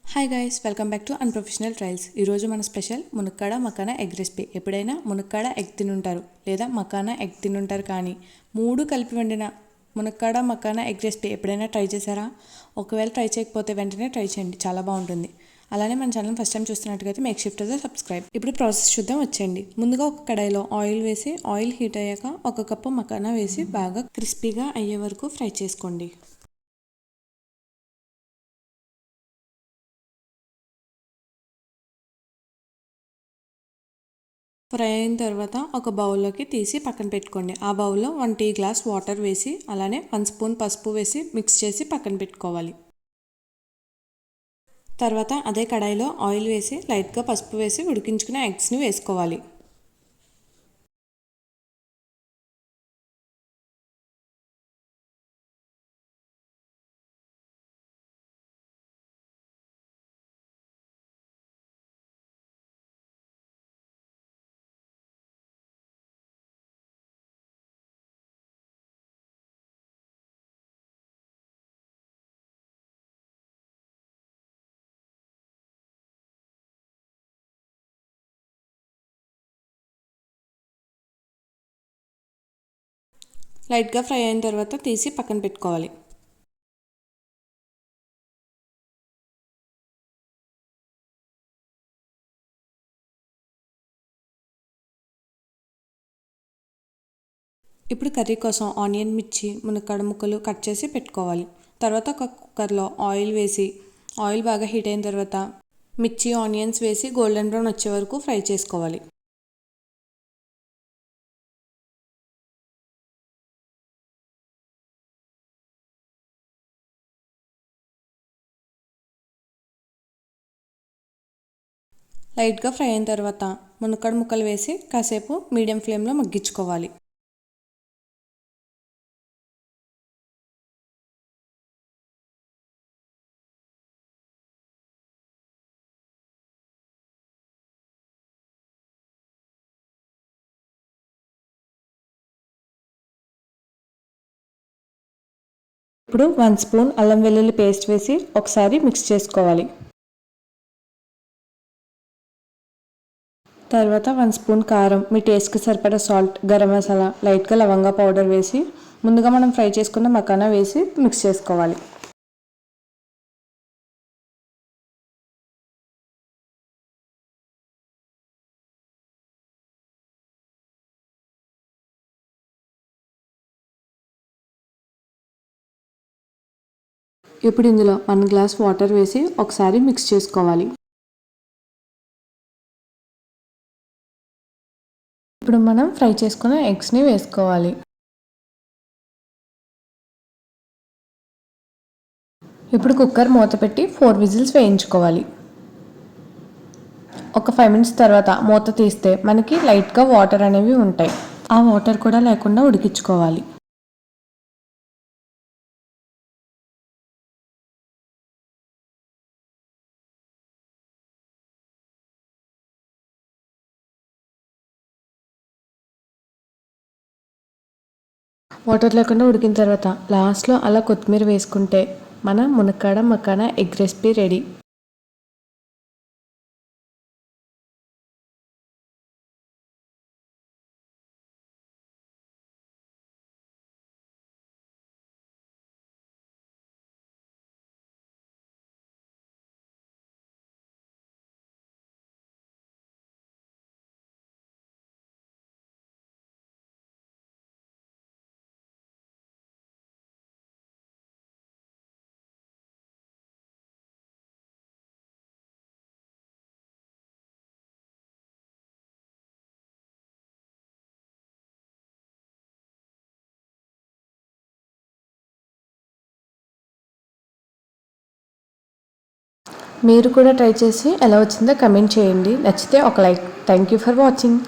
Hi guys, welcome back to unprofessional trials. ఈరోజు మన special మునక్కాడ makhana egg recipe. ఎప్పుడైనా మునక్కాడ egg తినుంటారు లేదా మకానా ఎగ్ తినుంటారు, కానీ మూడు కలిపి వండిన మునక్కాడ మకానా ఎగ్ రెసిపీ ఎప్పుడైనా ట్రై చేశారా? ఒకవేళ ట్రై చేయకపోతే వెంటనే ట్రై చేయండి, చాలా బాగుంటుంది. అలానే మన ఛానల్ ఫస్ట్ టైం చూస్తున్నట్టుగా మేక్ షిఫ్ట్ ద సబ్స్క్రైబ్. ఇప్పుడు ప్రాసెస్ చూద్దాం, వచ్చేయండి. ముందుగా ఒక కడాయిలో ఆయిల్ వేసి, ఆయిల్ హీట్ అయ్యాక ఒక కప్పు మకానా వేసి బాగా క్రిస్పీగా అయ్యే వరకు ఫ్రై చేసుకోండి. ఫ్రై అయిన తర్వాత ఒక బౌల్లోకి తీసి పక్కన పెట్టుకోండి. ఆ బౌల్లో 1 టీ గ్లాస్ వాటర్ వేసి, అలానే 1 స్పూన్ పసుపు వేసి మిక్స్ చేసి పక్కన పెట్టుకోవాలి. తర్వాత అదే కడాయిలో ఆయిల్ వేసి లైట్గా పసుపు వేసి ఉడికించుకున్న ఎగ్స్ని వేసుకోవాలి. లైట్గా ఫ్రై అయిన తర్వాత తీసి పక్కన పెట్టుకోవాలి. ఇప్పుడు కర్రీ కోసం ఆనియన్, మిర్చి, మునక్కాడ ముక్కలు కట్ చేసి పెట్టుకోవాలి. తర్వాత ఒక కుక్కర్లో ఆయిల్ వేసి, ఆయిల్ బాగా హీట్ అయిన తర్వాత మిర్చి, ఆనియన్స్ వేసి గోల్డెన్ బ్రౌన్ వచ్చే వరకు ఫ్రై చేసుకోవాలి. లైట్గా ఫ్రై అయిన తర్వాత మునక్కాడ ముక్కలు వేసి కాసేపు మీడియం ఫ్లేమ్లో మగ్గించుకోవాలి. ఇప్పుడు 1 స్పూన్ అల్లం వెల్లుల్లి పేస్ట్ వేసి ఒకసారి మిక్స్ చేసుకోవాలి. తర్వాత 1 స్పూన్ కారం, మీ టేస్ట్కి సరిపడా సాల్ట్, గరం మసాలా, లైట్గా లవంగా పౌడర్ వేసి ముందుగా మనం ఫ్రై చేసుకున్న మకానా వేసి మిక్స్ చేసుకోవాలి. ఇప్పుడు ఇందులో 1 గ్లాస్ వాటర్ వేసి ఒకసారి మిక్స్ చేసుకోవాలి. ఇప్పుడు మనం ఫ్రై చేసుకున్న ఎగ్స్ని వేసుకోవాలి. ఇప్పుడు కుక్కర్ మూత పెట్టి 4 విజిల్స్ వేయించుకోవాలి. ఒక 5 మినిట్స్ తర్వాత మూత తీస్తే మనకి లైట్గా వాటర్ అనేవి ఉంటాయి. ఆ వాటర్ కూడా లేకుండా ఉడికించుకోవాలి. వాటర్ లేకుండా ఉడికిన తర్వాత లాస్ట్లో అలా కొత్తిమీర వేసుకుంటే మన మునక్కాడ మకానా ఎగ్ రెసిపీ రెడీ. మీరు కూడా ట్రై చేసి ఎలా వచ్చిందో కమెంట్ చేయండి. నచ్చితే ఒక like. Thank you for watching.